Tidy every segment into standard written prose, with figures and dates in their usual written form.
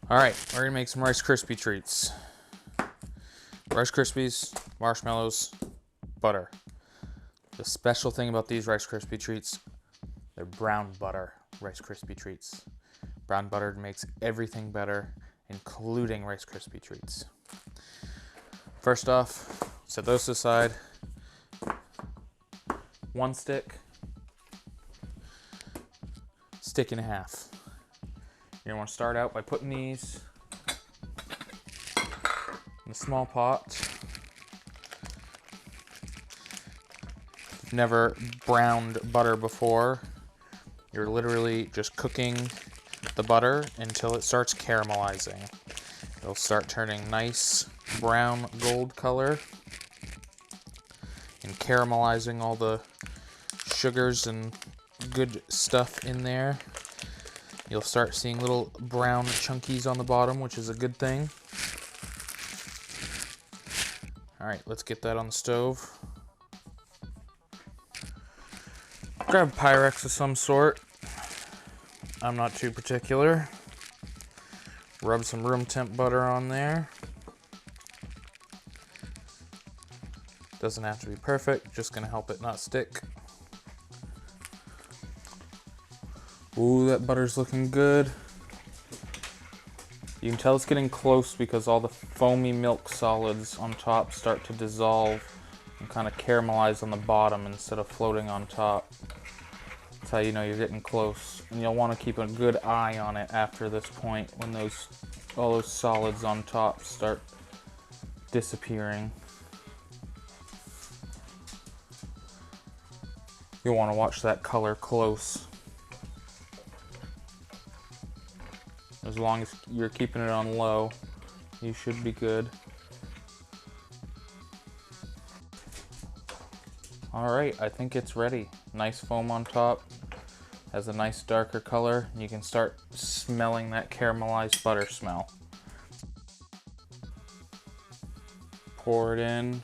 All right, we're gonna make some Rice Krispie treats. Rice Krispies, marshmallows, butter. The special thing about these Rice Krispie treats, they're brown butter Rice Krispie treats. Brown butter makes everything better, including Rice Krispie treats. First off, set those aside. One stick in half. You're gonna want to start out by putting these in a small pot. If you've never browned butter before, you're literally just cooking the butter until it starts caramelizing. It'll start turning nice brown gold color and caramelizing all the sugars and good stuff in there. You'll start seeing little brown chunkies on the bottom, which is a good thing. All right, let's get that on the stove. Grab Pyrex of some sort. I'm not too particular. Rub some room temp butter on there. Doesn't have to be perfect, just gonna help it not stick. Ooh, that butter's looking good. You can tell it's getting close because all the foamy milk solids on top start to dissolve and kind of caramelize on the bottom instead of floating on top. That's how you know you're getting close. And you'll want to keep a good eye on it after this point when all those solids on top start disappearing. You'll want to watch that color close. As long as you're keeping it on low, you should be good. All right, I think it's ready. Nice foam on top, has a nice darker color, and you can start smelling that caramelized butter smell. Pour it in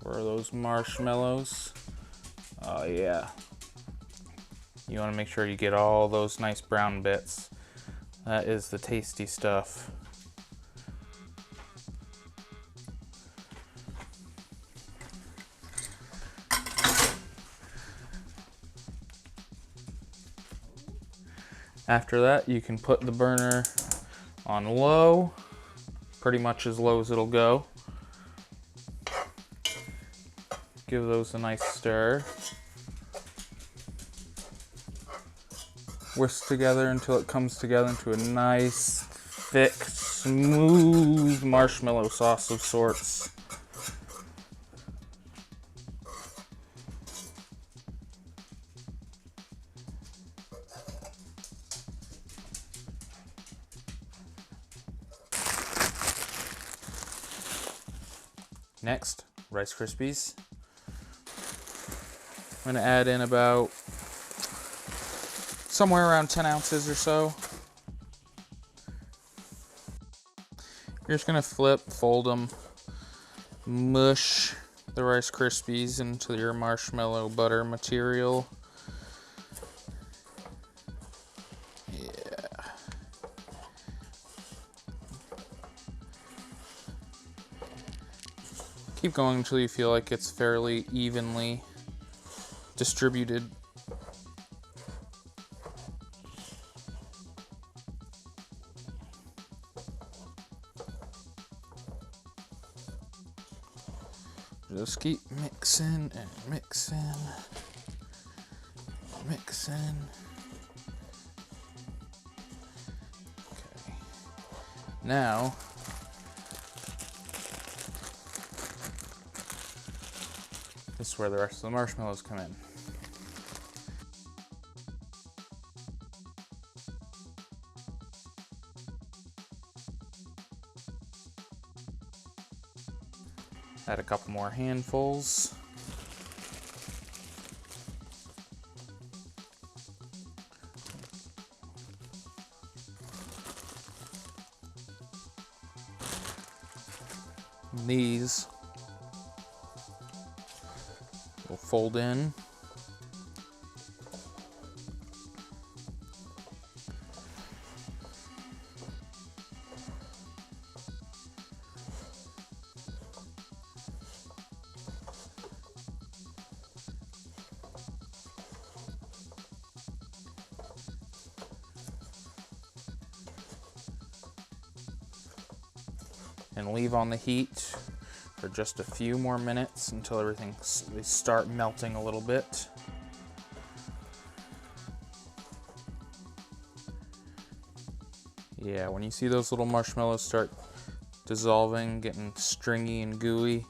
over those marshmallows. Oh yeah. You want to make sure you get all those nice brown bits. That is the tasty stuff. After that, you can put the burner on low, pretty much as low as it'll go. Give those a nice stir. Whisk together until it comes together into a nice, thick, smooth marshmallow sauce of sorts. Next, Rice Krispies. I'm gonna add in about somewhere around 10 ounces or so. You're just gonna flip, fold them, mush the Rice Krispies into your marshmallow butter material. Yeah. Keep going until you feel like it's fairly evenly distributed. Just keep mixing and mixing, mixing. Okay. Now, this is where the rest of the marshmallows come in. Add a couple more handfuls. These will fold in. and leave on the heat for just a few more minutes until they start melting a little bit. Yeah, when you see those little marshmallows start dissolving, getting stringy and gooey,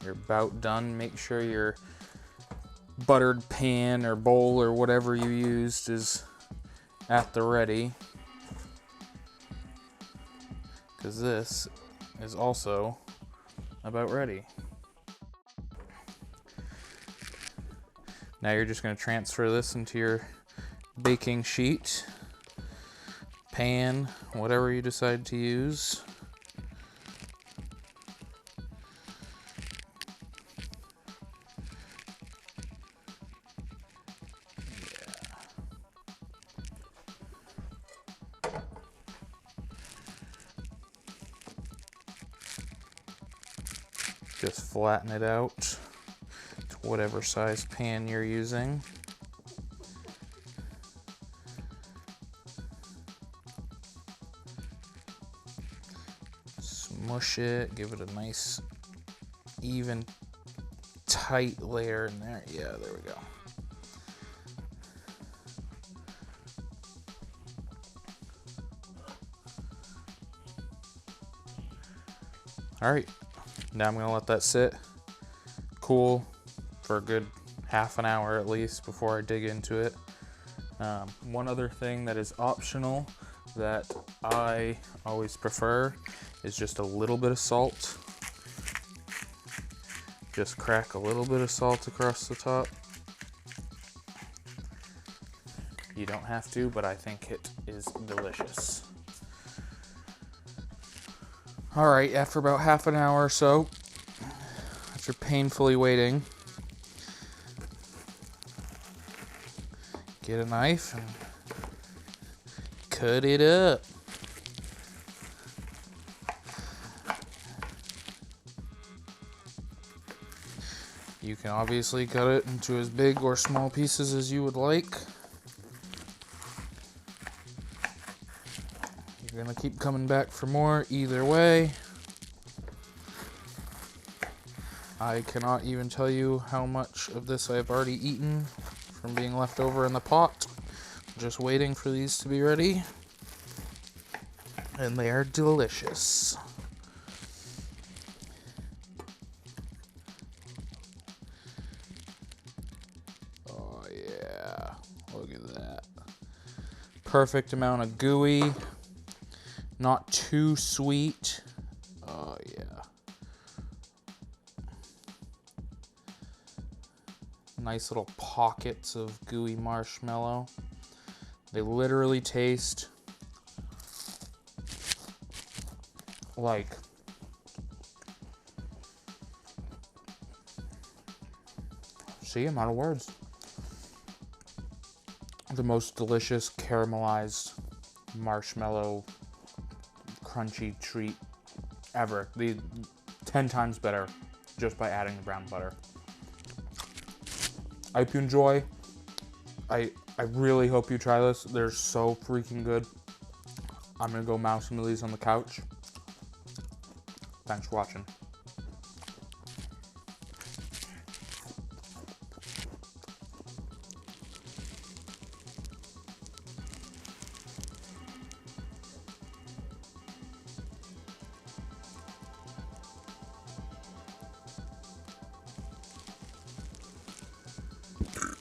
you're about done. Make sure your buttered pan or bowl or whatever you used is at the ready, because this is also about ready. Now you're just going to transfer this into your baking sheet, pan, whatever you decide to use. Just flatten it out to whatever size pan you're using. Smush it, give it a nice, even, tight layer in there. Yeah, there we go. All right. Now I'm going to let that sit, cool for a good half an hour at least before I dig into it. One other thing that is optional that I always prefer is just a little bit of salt. Just crack a little bit of salt across the top. You don't have to, but I think it is delicious. All right, after about half an hour or so, after painfully waiting, get a knife and cut it up. You can obviously cut it into as big or small pieces as you would like. You're gonna keep coming back for more either way. I cannot even tell you how much of this I've already eaten from being left over in the pot. Just waiting for these to be ready. And they are delicious. Oh yeah, look at that. Perfect amount of gooey. Not too sweet. Oh, yeah. Nice little pockets of gooey marshmallow. They literally taste like I'm out of words. The most delicious caramelized marshmallow crunchy treat ever. 10 times better just by adding the brown butter. I hope you enjoy. I really hope you try this. They're so freaking good. I'm gonna go mouse some of these on the couch. Thanks for watching.